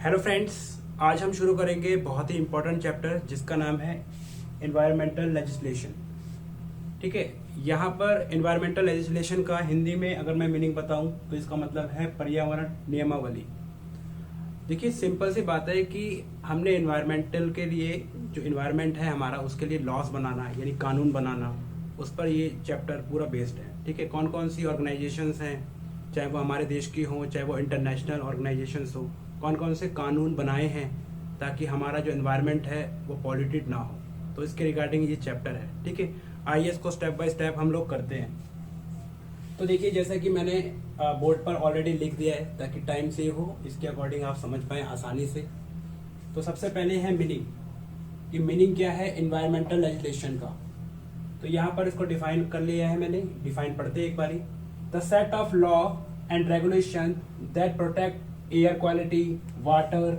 Hello friends, आज हम शुरू करेंगे बहुत ही इम्पोर्टेंट चैप्टर जिसका नाम है एनवायरमेंटल लेजिस्लेशन। ठीक है, यहाँ पर एनवायरमेंटल लेजिस्लेशन का हिंदी में अगर मैं मीनिंग बताऊं तो इसका मतलब है पर्यावरण नियमावली। देखिए, सिंपल सी बात है कि हमने एनवायरमेंटल के लिए, जो एनवायरमेंट है हमारा, उसके लिए लॉस बनाना यानी कानून बनाना, उस पर ये चैप्टर पूरा बेस्ड है। ठीक है, कौन कौन सी ऑर्गेनाइजेशंस हैं, चाहे वो हमारे देश की हों चाहे वो इंटरनेशनल ऑर्गेनाइजेशंस हो, कौन कौन से कानून बनाए हैं ताकि हमारा जो एनवायरनमेंट है वो पॉल्यूटेड ना हो, तो इसके रिगार्डिंग ये चैप्टर है। ठीक है, आइए इसको स्टेप बाय स्टेप हम लोग करते हैं। तो देखिए, जैसा कि मैंने बोर्ड पर ऑलरेडी लिख दिया है ताकि टाइम सेव हो, इसके अकॉर्डिंग आप समझ पाए आसानी से। तो सबसे पहले है मीनिंग, कि मीनिंग क्या है एनवायरमेंटल लेजिस्लेशन का। तो यहाँ पर इसको डिफाइन कर लिया है मैंने, डिफाइन पढ़ते एक बारी। The set of law and regulation that protect air quality, water,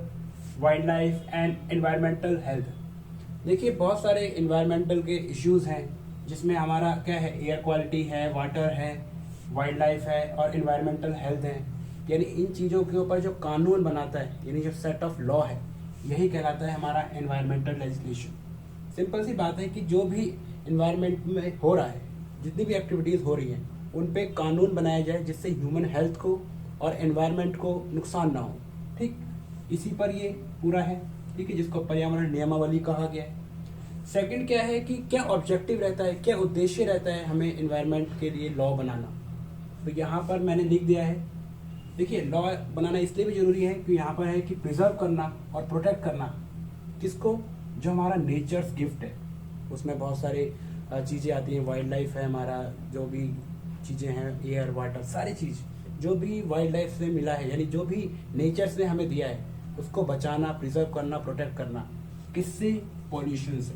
wild life and environmental health. देखिए, बहुत सारे एनवायरमेंटल के इश्यूज हैं जिसमें हमारा क्या है, एयर क्वालिटी है, वाटर है, वाइल्ड लाइफ है और एनवायरमेंटल हेल्थ है। यानी इन चीज़ों के ऊपर जो कानून बनाता है, यानी जो सेट ऑफ लॉ है, यही कहलाता है हमारा एनवायरमेंटल लेजिस्लेशन। सिंपल सी बात है कि जो भी एनवायरमेंट में हो रहा है, जितनी भी एक्टिविटीज़ हो रही हैं, उन पे कानून बनाया जाए जिससे ह्यूमन हेल्थ को और एनवायरनमेंट को नुकसान ना हो। ठीक, इसी पर ये पूरा है। ठीक है, जिसको पर्यावरण नियमावली कहा गया है। सेकंड क्या है कि क्या ऑब्जेक्टिव रहता है, क्या उद्देश्य रहता है हमें एनवायरनमेंट के लिए लॉ बनाना। तो यहाँ पर मैंने लिख दिया है। देखिए, लॉ बनाना इसलिए भी जरूरी है कि यहाँ पर है कि प्रिजर्व करना और प्रोटेक्ट करना किसको, जो हमारा नेचर्स गिफ्ट है। उसमें बहुत सारी चीज़ें आती हैं, वाइल्ड लाइफ है हमारा, जो भी चीज़ें हैं, एयर, वाटर, सारी चीज़ जो भी वाइल्ड लाइफ से मिला है, यानी जो भी नेचर से हमें दिया है, उसको बचाना, प्रिजर्व करना, प्रोटेक्ट करना। किससे? पॉल्यूशन से।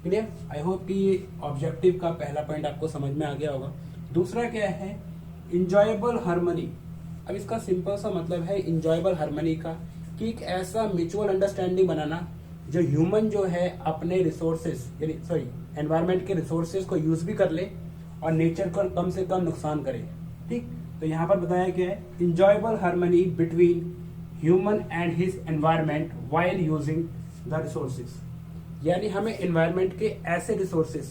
क्लियर? आई होप कि ये ऑब्जेक्टिव का पहला पॉइंट आपको समझ में आ गया होगा। दूसरा क्या है? Enjoyable harmony. अब इसका सिंपल सा मतलब है इंजॉयबल हार्मनी का, कि एक ऐसा म्यूचुअल अंडरस्टैंडिंग बनाना जो ह्यूमन जो है अपने रिसोर्सेस, यानी सॉरी एनवायरनमेंट के रिसोर्सेज को यूज भी कर ले और नेचर को कम से कम नुकसान करे। ठीक, तो यहाँ पर बताया गया है enjoyable harmony between human and his environment while using the resources. यानी हमें एनवायरनमेंट के ऐसे रिसोर्सेज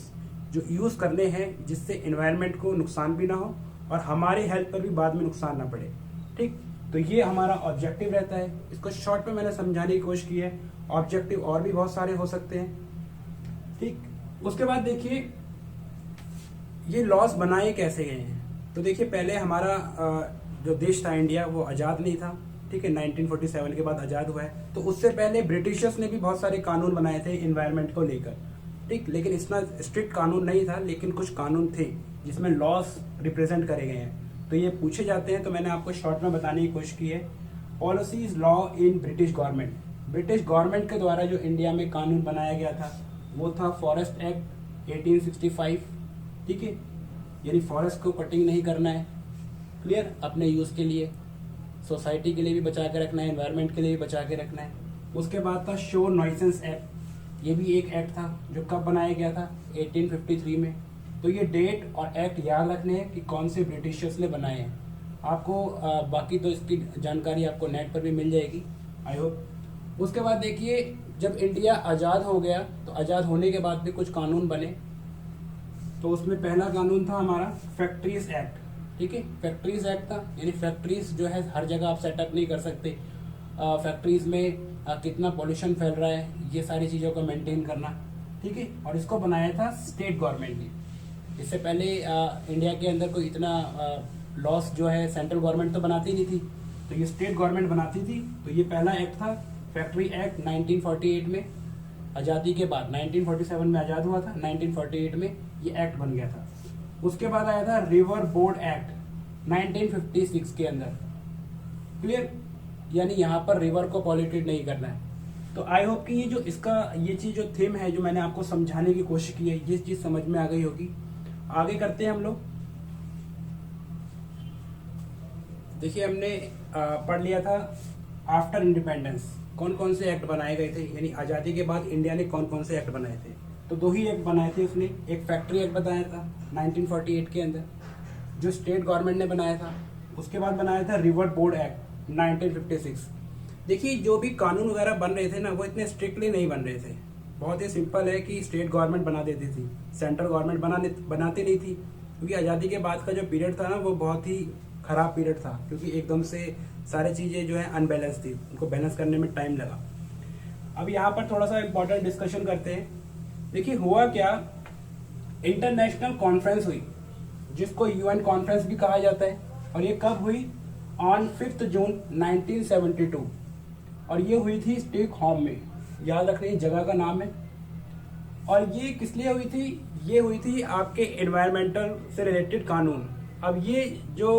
जो यूज करने हैं जिससे एनवायरनमेंट को नुकसान भी ना हो और हमारे हेल्थ पर भी बाद में नुकसान ना पड़े। ठीक, तो ये हमारा ऑब्जेक्टिव रहता है। इसको शॉर्ट में मैंने समझाने की कोशिश की है। ऑब्जेक्टिव और भी बहुत सारे हो सकते हैं। ठीक, उसके बाद देखिए ये लॉस बनाए कैसे गए हैं। तो देखिए, पहले हमारा जो देश था इंडिया, वो आज़ाद नहीं था। ठीक है, 1947 के बाद आज़ाद हुआ है। तो उससे पहले ब्रिटिशर्स ने भी बहुत सारे कानून बनाए थे एनवायरनमेंट को लेकर। ठीक, लेकिन इतना स्ट्रिक्ट कानून नहीं था, लेकिन कुछ कानून थे जिसमें लॉस रिप्रेजेंट करे गए हैं। तो ये पूछे जाते हैं, तो मैंने आपको शॉर्ट में बताने की कोशिश की है। Policies law in British government. British government के द्वारा जो इंडिया में कानून बनाया गया था वो था फॉरेस्ट एक्ट 1865। ठीक है, यानी फॉरेस्ट को कटिंग नहीं करना है। क्लियर? अपने यूज के लिए, सोसाइटी के लिए भी बचा के रखना है, एनवायरनमेंट के लिए भी बचा के रखना है। उसके बाद था शोर नॉइसेंस एक्ट। ये भी एक एक्ट था जो कब बनाया गया था? 1853 में। तो ये डेट और एक्ट याद रखने हैं कि कौन से ब्रिटिशर्स ने बनाए हैं। आपको बाकी तो इसकी जानकारी आपको नेट पर भी मिल जाएगी, आई होप। उसके बाद देखिए, जब इंडिया आज़ाद हो गया तो आज़ाद होने के बाद भी कुछ कानून बने। तो उसमें पहला कानून था हमारा फैक्ट्रीज एक्ट। ठीक है, फैक्ट्रीज एक्ट था, यानी फैक्ट्रीज जो है हर जगह आप सेटअप नहीं कर सकते। फैक्ट्रीज में कितना पॉल्यूशन फैल रहा है, ये सारी चीज़ों को मेंटेन करना। ठीक है, और इसको बनाया था स्टेट गवर्नमेंट ने। इससे पहले इंडिया के अंदर कोई इतना लॉस जो है सेंट्रल गवर्नमेंट तो बनाती नहीं थी, तो ये स्टेट गवर्नमेंट बनाती थी। तो ये पहला एक्ट था फैक्ट्री एक्ट 1948 में। आज़ादी के बाद 1947 में आज़ाद हुआ था, 1948 में ये एक्ट बन गया था। उसके बाद आया था रिवर बोर्ड एक्ट 1956 के अंदर। क्लियर? यानी यहाँ पर रिवर को पॉल्यूटेड नहीं करना है। तो आई होप कि ये जो इसका ये चीज जो थीम है, जो मैंने आपको समझाने की कोशिश की है, ये चीज समझ में आ गई होगी। आगे करते हैं हम लोग। देखिए, हमने पढ़ लिया था आफ्टर इंडिपेंडेंस कौन कौन से एक्ट बनाए गए थे, यानी आज़ादी के बाद इंडिया ने कौन कौन से एक्ट बनाए थे। तो दो ही एक्ट बनाए थे उसने। एक फैक्ट्री एक्ट बनाया था 1948 के अंदर, जो स्टेट गवर्नमेंट ने बनाया था। उसके बाद बनाया था रिवर बोर्ड एक्ट 1956। देखिए जो भी कानून वगैरह बन रहे थे ना, वो इतने स्ट्रिक्टली नहीं बन रहे थे। बहुत ही सिंपल है कि स्टेट गवर्नमेंट बना देती थी, सेंट्रल गवर्नमेंट बनाती नहीं थी, क्योंकि आज़ादी के बाद का जो पीरियड था ना, वो बहुत ही खराब पीरियड था, क्योंकि एकदम से सारी चीज़ें जो है अनबैलेंस थी, उनको बैलेंस करने में टाइम लगा। अब यहाँ पर थोड़ा सा इम्पोर्टेंट डिस्कशन करते हैं। देखिए हुआ क्या, इंटरनेशनल कॉन्फ्रेंस हुई, जिसको यूएन कॉन्फ्रेंस भी कहा जाता है, और ये कब हुई, ऑन 5 जून 1972, और ये हुई थी स्टॉकहोम में, याद रखने जगह का नाम है। और ये किस लिए हुई थी, ये हुई थी आपके एनवायरमेंटल से रिलेटेड कानून। अब ये जो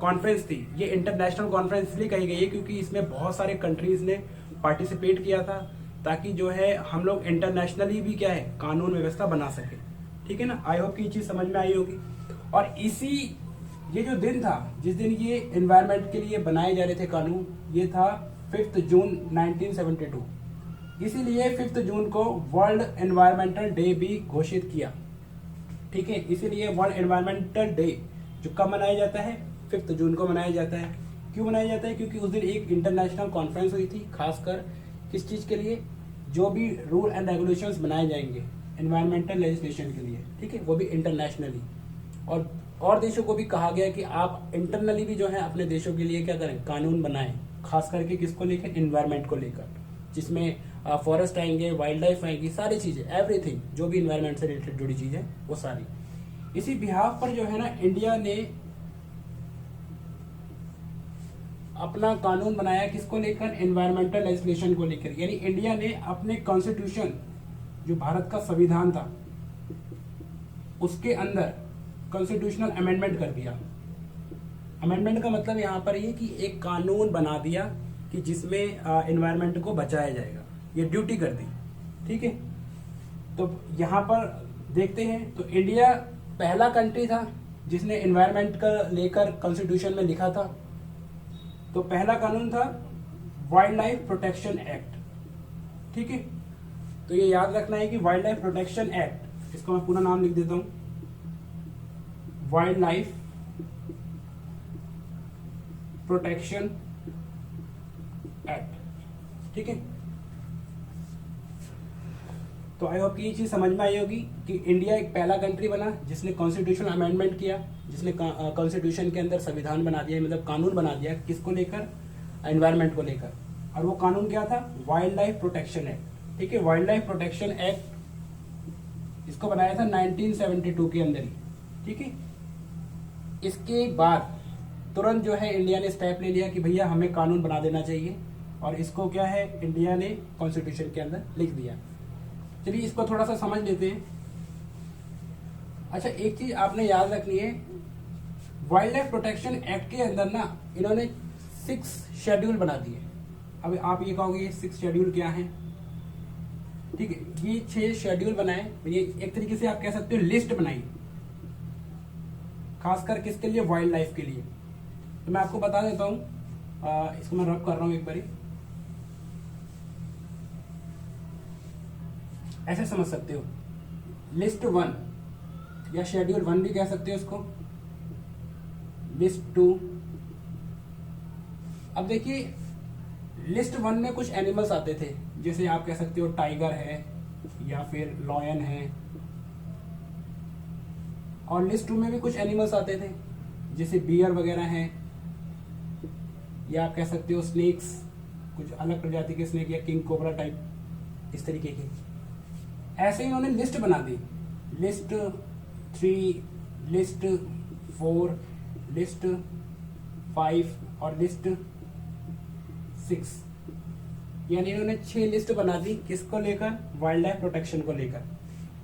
कॉन्फ्रेंस थी, ये इंटरनेशनल कॉन्फ्रेंस इसलिए कही गई है क्योंकि इसमें बहुत सारे कंट्रीज ने पार्टिसिपेट किया था, ताकि जो है हम लोग इंटरनेशनली भी क्या है कानून व्यवस्था बना सके। ठीक है ना, आई होप कि ये चीज समझ में आई होगी। और इसी ये जो दिन था, जिस दिन ये एनवायरमेंट के लिए बनाए जा रहे थे कानून, ये था 5 जून 1972। इसीलिए 5 जून को वर्ल्ड एनवायरमेंटल डे भी घोषित किया। ठीक है, इसीलिए वर्ल्ड एनवायरमेंटल डे जो कब मनाया जाता है, 5 जून को मनाया जाता है। क्यों मनाया जाता है, क्योंकि उस दिन एक इंटरनेशनल कॉन्फ्रेंस हुई थी, खासकर किस चीज के लिए, जो भी रूल एंड रेगुलेशंस बनाए जाएंगे एनवायरमेंटल लेजिस्लेशन के लिए, ठीक है, वो भी इंटरनेशनली। और देशों को भी कहा गया कि आप इंटरनली भी जो है अपने देशों के लिए क्या करें, कानून बनाएं, खास करके किसको लेकर, एनवायरमेंट को लेकर, जिसमें फॉरेस्ट आएंगे, वाइल्ड लाइफ आएंगी, सारी चीजें, एवरीथिंग जो भी इन्वायरमेंट से रिलेटेड जुड़ी चीजें, वो सारी। इसी बिहाफ पर जो है ना, इंडिया ने अपना कानून बनाया, किसको लेकर, एनवायरमेंटल लेजिस्लेशन को लेकर। यानी इंडिया ने अपने कॉन्स्टिट्यूशन, जो भारत का संविधान था, उसके अंदर कॉन्स्टिट्यूशनल अमेंडमेंट कर दिया। अमेंडमेंट का मतलब यहाँ पर ये कि एक कानून बना दिया कि जिसमें एनवायरमेंट को बचाया जाएगा, ये ड्यूटी कर दी। ठीक है, तो यहाँ पर देखते हैं, तो इंडिया पहला कंट्री था जिसने एनवायरमेंट का लेकर कॉन्स्टिट्यूशन में लिखा था। तो पहला कानून था वाइल्ड लाइफ प्रोटेक्शन एक्ट। ठीक है, तो ये याद रखना है कि वाइल्ड लाइफ प्रोटेक्शन एक्ट, इसको मैं पूरा नाम लिख देता हूं, वाइल्ड लाइफ प्रोटेक्शन एक्ट। ठीक है, तो आई होप कि ये चीज समझ में आई होगी कि इंडिया एक पहला कंट्री बना जिसने कॉन्स्टिट्यूशन अमेंडमेंट किया, जिसने कॉन्स्टिट्यूशन के अंदर संविधान बना दिया, मतलब कानून बना दिया, किसको लेकर, एनवायरमेंट को लेकर। और वो कानून क्या था, वाइल्ड लाइफ प्रोटेक्शन एक्ट। ठीक है, वाइल्ड लाइफ प्रोटेक्शन एक्ट इसको बनाया था 1972 के अंदर ही। ठीक है, इसके बाद तुरंत जो है इंडिया ने स्टेप ले लिया कि भैया हमें कानून बना देना चाहिए, और इसको क्या है, इंडिया ने कॉन्स्टिट्यूशन के अंदर लिख दिया। चलिए इसको थोड़ा सा समझ लेते हैं। अच्छा, एक चीज आपने याद रखनी है, वाइल्ड लाइफ प्रोटेक्शन एक्ट के अंदर ना इन्होंने 6 शेड्यूल बना दिए। अब आप ये कहोगे ये 6 शेड्यूल क्या है। ठीक है, ये 6 शेड्यूल बनाए, ये एक तरीके से आप कह सकते हो लिस्ट बनाई, खासकर किसके लिए, वाइल्ड लाइफ के लिए। तो मैं आपको बता देता हूं, इसको मैं रब कर रहा हूं एक बारी, ऐसे समझ सकते हो। लिस्ट 1 या शेड्यूल 1 भी कह सकते हो इसको, लिस्ट 2। अब देखिए लिस्ट 1 में कुछ एनिमल्स आते थे, जैसे आप कह सकते हो टाइगर है या फिर लॉयन है। और लिस्ट 2 में भी कुछ एनिमल्स आते थे, जैसे बियर वगैरह हैं, या आप कह सकते हो स्नेक्स, कुछ अलग प्रजाति के स्नेक या किंग कोबरा टाइप, इस तरीके के। ऐसे ही उन्होंने लिस्ट बना दी, लिस्ट 3, लिस्ट 4, लिस्ट 5 और लिस्ट 6। यानी इन्होंने 6 लिस्ट बना दी, किसको लेकर, वाइल्ड लाइफ प्रोटेक्शन को लेकर।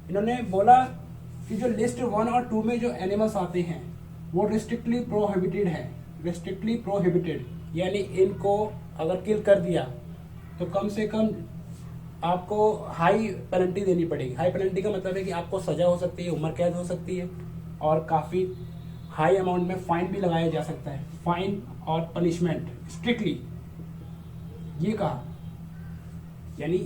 इन्होंने बोला कि जो लिस्ट 1 और 2 में जो एनिमल्स आते हैं वो रिस्ट्रिक्टली प्रोहिबिटेड है, रिस्ट्रिक्टली प्रोहिबिटेड, यानी इनको अगर किल कर दिया तो कम से कम आपको हाई पेनल्टी देनी पड़ेगी। हाई पेनल्टी का मतलब है कि आपको सजा हो सकती है, उम्र कैद हो सकती है, और काफी हाई अमाउंट में फाइन भी लगाया जा सकता है। फाइन और पनिशमेंट स्ट्रिक्टली, ये कहा। यानी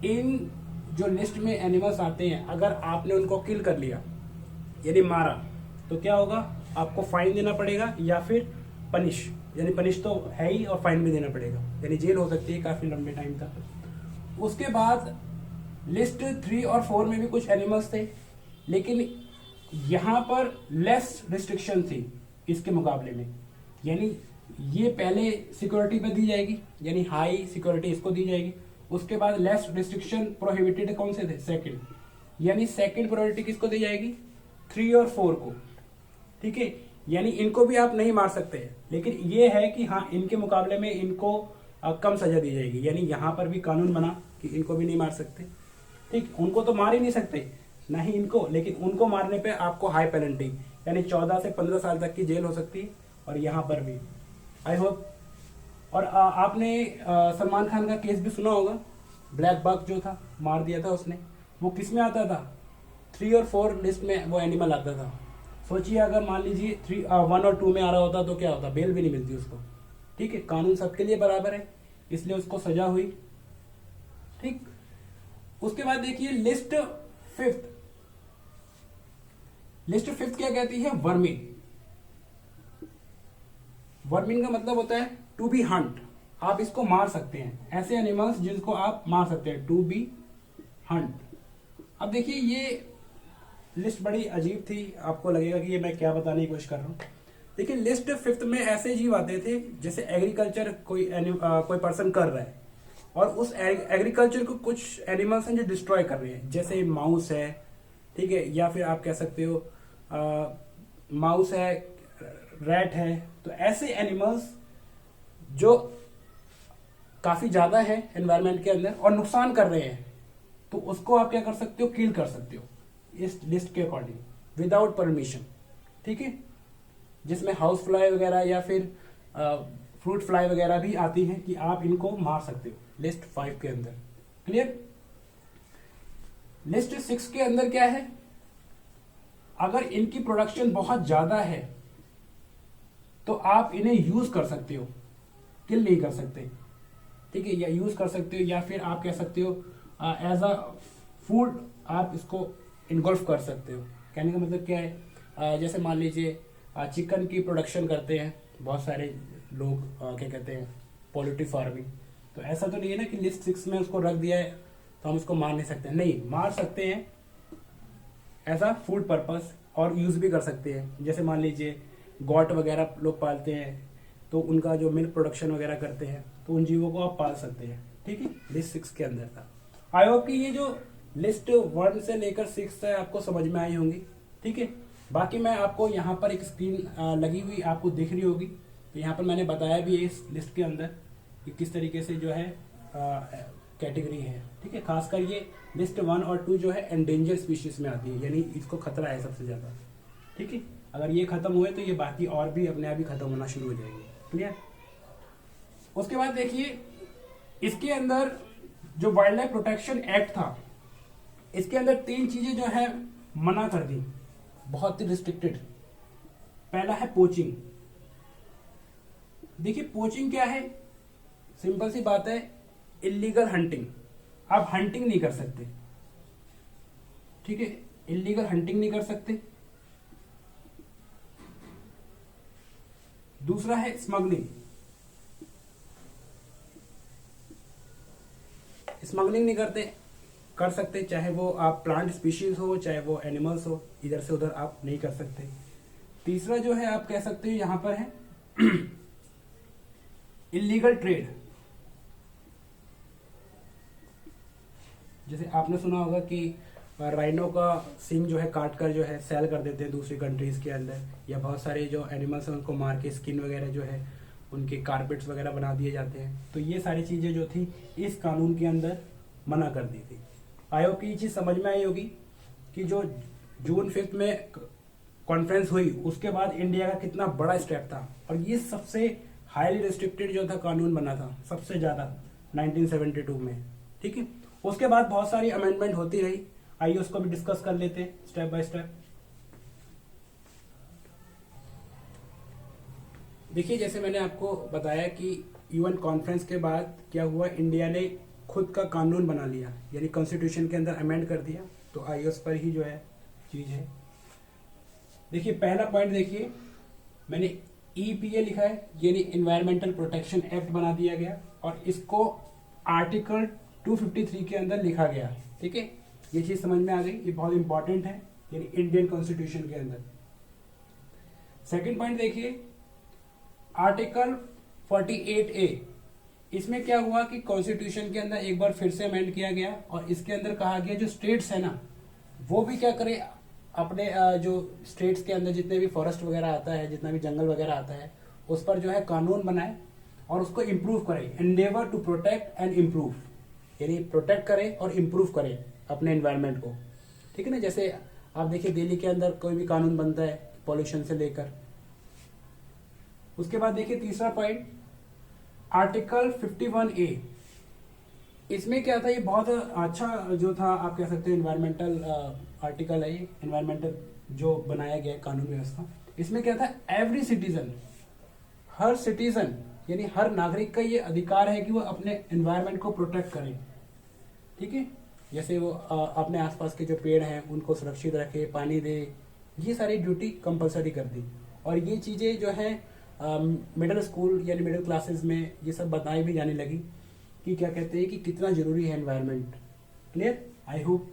इन जो लिस्ट में एनिमल्स आते हैं, अगर आपने उनको किल कर लिया यानी मारा, तो क्या होगा, आपको फाइन देना पड़ेगा या फिर पनिश, यानी पनिश तो है ही और फाइन भी देना पड़ेगा, यानी जेल हो सकती है काफी लंबे टाइम तक। उसके बाद लिस्ट 3 और 4 में भी कुछ एनिमल्स थे, लेकिन यहाँ पर लेस रिस्ट्रिक्शन थी इसके मुकाबले में, यानी ये पहले सिक्योरिटी पे दी जाएगी, यानी हाई सिक्योरिटी इसको दी जाएगी। उसके बाद लेस रिस्ट्रिक्शन प्रोहिबिटेड कौन से थे, सेकंड, यानी सेकंड प्रायोरिटी किसको दी जाएगी, 3 और 4 को, ठीक है। यानी इनको भी आप नहीं मार सकते, लेकिन ये है कि हाँ इनके मुकाबले में इनको कम सजा दी जाएगी, यानी यहाँ पर भी कानून बना कि इनको भी नहीं मार सकते, ठीक। उनको तो मार ही नहीं सकते, ना ही इनको, लेकिन उनको मारने पे आपको हाई पेनल्टी, यानी 14 से 15 साल तक की जेल हो सकती है, और यहाँ पर भी। I hope. और आपने सलमान खान का केस भी सुना होगा, ब्लैक बक जो था, मार दिया था उसने, वो किस में आता था, 3 और 4 लिस्ट में वो एनिमल आता था। सोचिए अगर मान लीजिए 1 और 2 में आ रहा होता तो क्या होता, बेल भी नहीं मिलती उसको, ठीक है। कानून सबके लिए बराबर है, इसलिए उसको सजा हुई, ठीक। उसके बाद देखिए लिस्ट 5th, लिस्ट 5th क्या कहती है, वर्मिन। वर्मिन का मतलब होता है टू बी हंट, आप इसको मार सकते हैं, ऐसे एनिमल्स जिनको आप मार सकते हैं, टू बी हंट। अब देखिए ये लिस्ट बड़ी अजीब थी, आपको लगेगा कि ये मैं क्या बताने की कोशिश कर रहा हूँ। देखिए लिस्ट 5th में ऐसे जीव आते थे जैसे एग्रीकल्चर कोई पर्सन कर रहा है, और उस एग्रीकल्चर को कुछ एनिमल्स हैं जो डिस्ट्रॉय कर रहे हैं, जैसे माउस है, ठीक है, या फिर आप कह सकते हो माउस है, रैट है। तो ऐसे एनिमल्स जो काफी ज्यादा है एनवायरनमेंट के अंदर और नुकसान कर रहे हैं, तो उसको आप क्या कर सकते हो, किल कर सकते हो इस लिस्ट के अकॉर्डिंग, विदाउट परमिशन, ठीक है। जिसमें हाउस फ्लाई वगैरह या फिर फ्रूट फ्लाई वगैरह भी आती है कि आप इनको मार सकते हो, लिस्ट 5 के अंदर। क्लियर। लिस्ट 6 के अंदर क्या है, अगर इनकी प्रोडक्शन बहुत ज्यादा है तो आप इन्हें यूज कर सकते हो, किल नहीं कर सकते, ठीक है, या यूज कर सकते हो, या फिर आप कह सकते हो एज अ फूड आप इसको इनगोल्फ कर सकते हो। कहने का मतलब क्या है, जैसे मान लीजिए चिकन की प्रोडक्शन करते हैं बहुत सारे लोग, क्या कहते हैं, पोल्ट्री फार्मिंग, तो ऐसा तो नहीं है ना कि लिस्ट 6 में उसको रख दिया है तो हम उसको मार नहीं सकते, नहीं, मार सकते हैं एज अ फूड पर्पस, और यूज भी कर सकते हैं। जैसे मान लीजिए गॉट वगैरह लोग पालते हैं, तो उनका जो मिल्क प्रोडक्शन वगैरह करते हैं, तो उन जीवों को आप पाल सकते हैं, ठीक है। लिस्ट 6 के अंदर था। आई होप कि ये जो लिस्ट 1 से लेकर 6 है आपको समझ में आई होंगी, ठीक है। बाकी मैं आपको यहाँ पर एक स्क्रीन लगी हुई आपको दिख रही होगी, तो यहाँ पर मैंने बताया भी है इस लिस्ट के अंदर कि किस तरीके से जो है कैटेगरी है, ठीक है। खासकर ये लिस्ट 1 और 2 जो है एंडेंजर स्पीशीज में आती है, यानी इसको खतरा है सबसे ज्यादा, ठीक है। अगर ये खत्म हुए तो ये बाकी और भी अपने आप ही खत्म होना शुरू हो जाएंगे। क्लियर। उसके बाद देखिए इसके अंदर जो वाइल्ड लाइफ प्रोटेक्शन एक्ट था, इसके अंदर 3 चीजें जो है मना कर दी, बहुत ही रिस्ट्रिक्टेड। पहला है पोचिंग। देखिए पोचिंग क्या है, सिंपल सी बात है, इलीगल हंटिंग। आप हंटिंग नहीं कर सकते, ठीक है, इलीगल हंटिंग नहीं कर सकते। दूसरा है स्मगलिंग। स्मगलिंग नहीं कर सकते, चाहे वो आप प्लांट स्पीशीज हो चाहे वो एनिमल्स हो, इधर से उधर आप नहीं कर सकते। तीसरा जो है आप कह सकते हो यहां पर है इलीगल ट्रेड। जैसे आपने सुना होगा कि राइनो का सिंग जो है काट कर जो है सेल कर देते हैं दूसरी कंट्रीज के अंदर, या बहुत सारे जो एनिमल्स हैं उनको मार के स्किन वगैरह जो है उनके कारपेट्स वगैरह बना दिए जाते हैं। तो ये सारी चीजें जो थी इस कानून के अंदर मना कर दी थी। आयोग की ये चीज समझ में आई होगी कि जो जून 5 में कॉन्फ्रेंस हुई उसके बाद इंडिया का कितना बड़ा स्टेप था, और ये सबसे हाईली रिस्ट्रिक्टेड जो था कानून बना था सबसे ज्यादा 1972 में, ठीक है। उसके बाद बहुत सारी अमेंडमेंट होती रही, आइए उसको भी डिस्कस कर लेते हैं स्टेप बाय स्टेप। देखिए जैसे मैंने आपको बताया कि यूएन कॉन्फ्रेंस के बाद क्या हुआ, इंडिया ने खुद का कानून बना लिया, यानी कॉन्स्टिट्यूशन के अंदर अमेंड कर दिया। तो आइए उस पर ही जो है चीज है। देखिए पहला पॉइंट देखिए, मैंने EPA लिखा है, यानी इन्वायरमेंटल प्रोटेक्शन एक्ट बना दिया गया और इसको आर्टिकल 253 के अंदर लिखा गया। ठीक है, ये चीज समझ में आ गई, ये बहुत इंपॉर्टेंट है, यानी इंडियन कॉन्स्टिट्यूशन के अंदर। सेकंड पॉइंट देखिए, आर्टिकल 48A, इसमें क्या हुआ कि कॉन्स्टिट्यूशन के अंदर एक बार फिर से अमेंड किया गया और इसके अंदर कहा गया जो स्टेट्स है ना, वो भी क्या करे, अपने जो स्टेट्स के अंदर जितने भी फॉरेस्ट वगैरह आता है, जितना भी जंगल वगैरह आता है, उस पर जो है कानून बनाए और उसको इम्प्रूव करे। Endeavour to protect and improve, यानी प्रोटेक्ट करे और इम्प्रूव करे अपने एनवायरनमेंट को। ठीक है ना, जैसे आप देखिए दिल्ली के अंदर कोई भी कानून बनता है पॉल्यूशन से लेकर। उसके बाद देखिए तीसरा पॉइंट, आर्टिकल 51A, इसमें क्या था, ये बहुत अच्छा जो था, आप कह सकते हैं एनवायरमेंटल आर्टिकल है ये, एनवायरमेंटल जो बनाया गया है कानून व्यवस्था। इसमें क्या था, एवरी सिटीजन, हर सिटीजन यानी हर नागरिक का ये अधिकार है कि वो अपने एनवायरमेंट को प्रोटेक्ट करे। ठीक है, जैसे वो अपने आसपास के जो पेड़ हैं उनको सुरक्षित रखे, पानी दे, ये सारी ड्यूटी कंपलसरी कर दी। और ये चीजें जो है मिडिल स्कूल यानी मिडिल क्लासेस में ये सब बताई भी जाने लगी कि क्या कहते हैं कि कितना जरूरी है एनवायरनमेंट। क्लियर, आई होप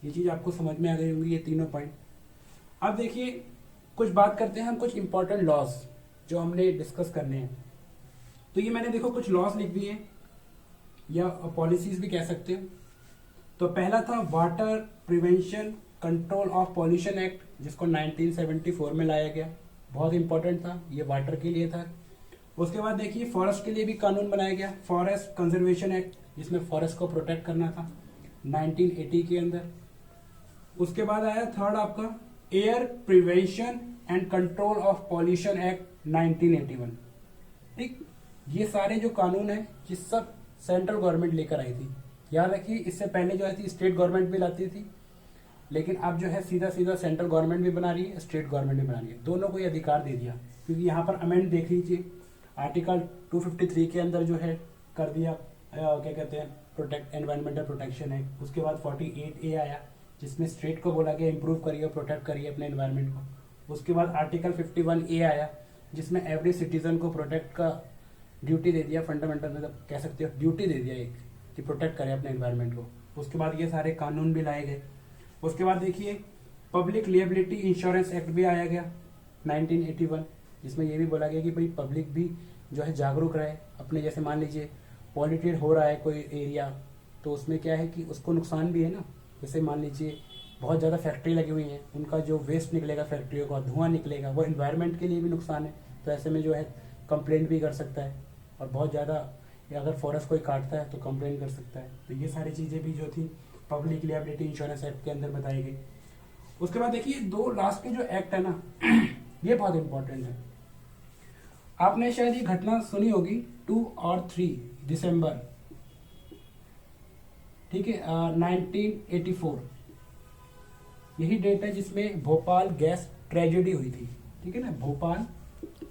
ये चीज आपको समझ में आ गई होंगी, ये तीनों पॉइंट। अब देखिए कुछ बात करते हैं हम कुछ इंपॉर्टेंट लॉज जो हमने डिस्कस करने हैं। तो ये मैंने देखो कुछ लॉज लिख दिए या पॉलिसीज भी कह सकते हो। तो पहला था water prevention control of pollution act, जिसको 1974 में लाया गया, बहुत इंपॉर्टेंट था, ये वाटर के लिए था। उसके बाद देखिए फॉरेस्ट के लिए भी कानून बनाया गया, फॉरेस्ट कंजर्वेशन एक्ट, जिसमें फॉरेस्ट को प्रोटेक्ट करना था 1980 के अंदर। उसके बाद आया थर्ड आपका air prevention and control of pollution act 1981। ठीक, ये सारे जो कानून है ये सब सेंट्रल गवर्नमेंट लेकर आई थी। याद रखिए इससे पहले जो थी स्टेट गवर्नमेंट भी लाती थी, लेकिन अब जो है सीधा सीधा सेंट्रल गवर्नमेंट भी बना रही है, स्टेट गवर्नमेंट भी बना रही है, दोनों को ये अधिकार दे दिया। क्योंकि यहाँ पर अमेंड देख लीजिए, आर्टिकल 253 के अंदर जो है कर दिया क्या कहते हैं प्रोटेक्ट एनवायरमेंटल प्रोटेक्शन है। उसके बाद 48A आया जिसमें स्टेट को बोला गया इंप्रूव करिए और प्रोटेक्ट करिए अपने एनवायरमेंट को। उसके बाद आर्टिकल 51A आया जिसमें एवरी सिटीजन को प्रोटेक्ट का ड्यूटी दे दिया, फंडामेंटल मतलब कह सकते हो ड्यूटी दे दिया एक, कि प्रोटेक्ट करे अपने एनवायरमेंट को। उसके बाद ये सारे कानून भी लाए गए। उसके बाद देखिए पब्लिक लिएबिलिटी इंश्योरेंस एक्ट भी आया गया 1981, जिसमें ये भी बोला गया कि भाई पब्लिक भी जो है जागरूक रहे अपने, जैसे मान लीजिए पॉल्यूटेड हो रहा है कोई एरिया, तो उसमें क्या है कि उसको नुकसान भी है ना। जैसे मान लीजिए बहुत ज़्यादा फैक्ट्री लगी हुई हैं, उनका जो वेस्ट निकलेगा फैक्ट्रियों का, धुआं निकलेगा, वो एनवायरनमेंट के लिए भी नुकसान है। तो ऐसे में जो है कंप्लेंट भी कर सकता है, और बहुत ज़्यादा अगर फॉरेस्ट कोई काटता है तो कंप्लेंट कर सकता है। तो ये सारी चीज़ें भी जो थी पब्लिक लिएबिलिटी इंश्योरेंस एक्ट के अंदर बताई गई। उसके बाद देखिए दो लास्ट के जो एक्ट है ना ये बहुत इंपॉर्टेंट है। आपने शायद ये घटना सुनी होगी 2 और 3 दिसंबर, ठीक है, 1984 यही डेट है जिसमें भोपाल गैस ट्रेजेडी हुई थी। ठीक है ना, भोपाल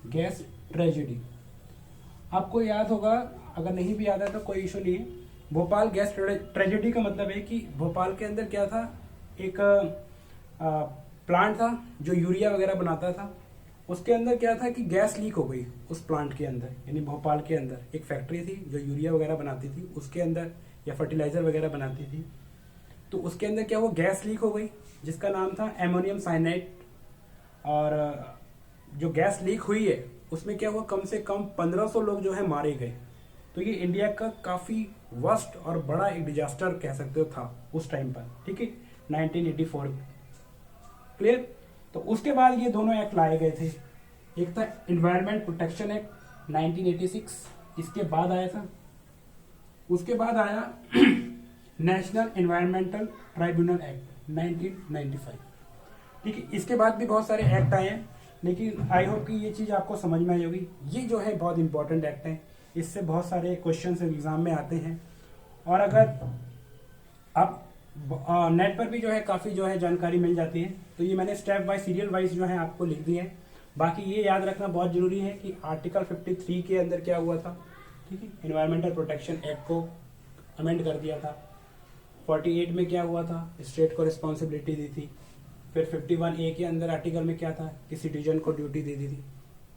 गैस ट्रेजेडी आपको याद होगा, अगर नहीं भी याद है तो कोई इशू नहीं है। भोपाल गैस ट्रेजेडी का मतलब है कि भोपाल के अंदर क्या था, एक प्लांट था जो यूरिया वगैरह बनाता था। उसके अंदर क्या था कि गैस लीक हो गई उस प्लांट के अंदर, यानी भोपाल के अंदर एक फैक्ट्री थी जो यूरिया वगैरह बनाती थी, उसके अंदर या फर्टिलाइजर वगैरह बनाती थी। तो उसके अंदर क्या हुआ, गैस लीक हो गई जिसका नाम था एमोनियम साइनाइड। और जो गैस लीक हुई है उसमें क्या हुआ, कम से कम 1500 लोग जो है मारे गए। तो ये इंडिया का काफी वर्स्ट और बड़ा एक डिजास्टर कह सकते हो था उस टाइम पर। ठीक है, 1984। क्लियर। तो उसके बाद ये दोनों एक्ट लाए गए थे, एक था एनवायरमेंट प्रोटेक्शन एक्ट 1986, इसके बाद आया था, उसके बाद आया नेशनल एनवायरमेंटल ट्राइब्यूनल एक्ट 1995। ठीक है, इसके बाद भी बहुत सारे एक्ट आए हैं, लेकिन आई होप कि ये चीज आपको समझ में आई होगी। ये जो है बहुत इंपॉर्टेंट एक्ट है, इससे बहुत सारे क्वेश्चंस एग्जाम में आते हैं। और अगर आप नेट पर भी जो है काफी जो है जानकारी मिल जाती है। तो ये मैंने स्टेप वाइज सीरियल वाइज जो है आपको लिख दिए हैं। बाकी ये याद रखना बहुत जरूरी है कि आर्टिकल 53 के अंदर क्या हुआ था। ठीक है, एनवायरमेंटल प्रोटेक्शन एक्ट को अमेंड कर दिया था। 48 में क्या हुआ था, स्टेट को रिस्पॉन्सिबिलिटी दी थी। फिर 51A के अंदर आर्टिकल में क्या था कि सिटीजन को ड्यूटी दे दी थी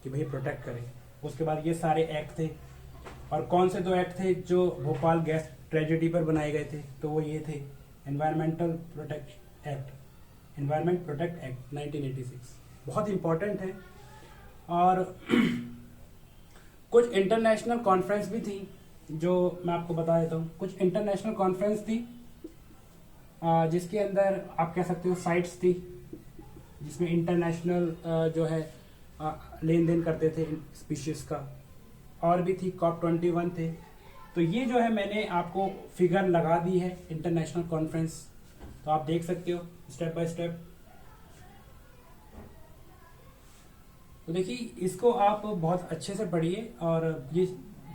कि कि भाई प्रोटेक्ट करें। उसके बाद ये सारे एक्ट थे, और कौन से 2 एक्ट थे जो भोपाल गैस ट्रेजेडी पर बनाए गए थे, तो वो ये थे environmental protect act, environment protect act 1986, बहुत इंपॉर्टेंट है। और कुछ इंटरनेशनल कॉन्फ्रेंस भी थी जो मैं आपको बता देता हूँ। कुछ इंटरनेशनल कॉन्फ्रेंस थी जिसके अंदर आप कह सकते हो साइट्स थी, जिसमें इंटरनेशनल जो है लेन देन करते थे स्पीशीज का। और भी थी COP21 थे। तो ये जो है मैंने आपको फिगर लगा दी है इंटरनेशनल कॉन्फ्रेंस, तो आप देख सकते हो स्टेप बाय स्टेप। तो देखिए इसको आप बहुत अच्छे से पढ़िए, और ये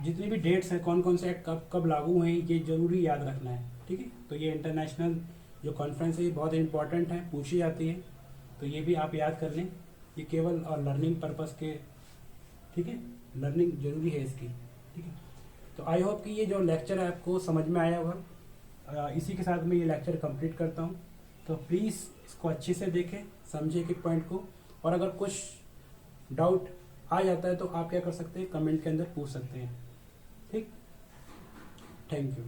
जितनी भी डेट्स हैं, कौन कौन से एक्ट कब कब लागू हुए हैं, ये जरूरी याद रखना है, ठीक है। तो ये इंटरनेशनल जो कॉन्फ्रेंस है ये बहुत इंपॉर्टेंट है, पूछी जाती है, तो ये भी आप याद कर लें। ये केवल और लर्निंग पर्पस के, ठीक है, लर्निंग जरूरी है इसकी, ठीक है। तो आई होप कि ये जो लेक्चर है आपको समझ में आया होगा। इसी के साथ मैं ये लेक्चर कंप्लीट करता हूँ। तो प्लीज़ इसको अच्छे से देखें, समझे एक पॉइंट को, और अगर कुछ डाउट आ जाता है तो आप क्या कर सकते हैं, कमेंट के अंदर पूछ सकते हैं, ठीक। Thank you.